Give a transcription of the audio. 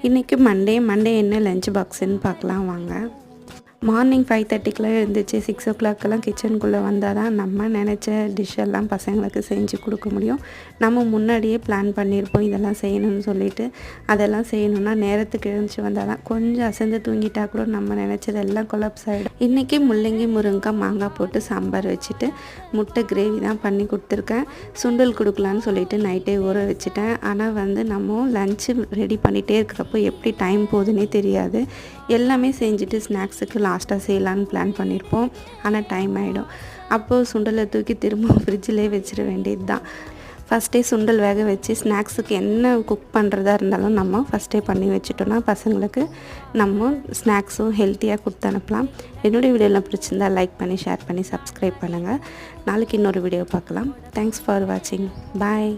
இன்றைக்கி மண்டே என்ன லஞ்ச் பாக்ஸுன்னு பார்க்கலாம் வாங்க. மார்னிங் 5:30க்குலாம் எழுந்திரிச்சு 6 o'clockலாம் கிச்சனுக்குள்ளே வந்தால் தான் நம்ம நினச்ச டிஷ்ஷெல்லாம் பசங்களுக்கு செஞ்சு கொடுக்க முடியும். நம்ம முன்னாடியே பிளான் பண்ணியிருப்போம் இதெல்லாம் செய்யணும்னு சொல்லிவிட்டு. அதெல்லாம் செய்யணுன்னா நேரத்துக்கு எழுந்துச்சி வந்தால் தான். கொஞ்சம் அசந்து தூங்கிட்டா கூட நம்ம நினச்சதெல்லாம் கொலாப்ஸ் ஆகிடும். இன்றைக்கி முள்ளங்கி முருங்கைக்காய் மாங்காய் போட்டு சாம்பார் வச்சுட்டு முட்டை கிரேவி தான் பண்ணி கொடுத்துருக்கேன். சுண்டல் கொடுக்கலான்னு சொல்லிவிட்டு நைட்டே ஊற வச்சுட்டேன். ஆனால் நம்ம லஞ்சு ரெடி பண்ணிகிட்டே இருக்கிறப்போ எப்படி டைம் போகுதுன்னே தெரியாது. எல்லாமே செஞ்சுட்டு ஸ்நாக்ஸுக்கு லாஸ்ட்டாக செய்யலான்னு பிளான் பண்ணியிருப்போம். ஆனால் டைம் ஆகிடும். அப்போது சுண்டலை தூக்கி திரும்ப ஃப்ரிட்ஜிலே வச்சிட வேண்டியது தான். ஃபஸ்ட்டே சுண்டல் வேக வச்சு ஸ்நாக்ஸுக்கு என்ன குக் பண்ணுறதா இருந்தாலும் நம்ம ஃபஸ்ட்டே பண்ணி வச்சுட்டோன்னா பசங்களுக்கு நம்ம ஸ்நாக்ஸும் ஹெல்த்தியாக கொடுத்து அனுப்பலாம். என்னுடைய வீடியோலாம் பிடிச்சிருந்தா லைக் பண்ணி, ஷேர் பண்ணி, சப்ஸ்கிரைப் பண்ணுங்கள். நாளைக்கு இன்னொரு வீடியோ பார்க்கலாம். தேங்க்ஸ் ஃபார் வாட்சிங். பாய்.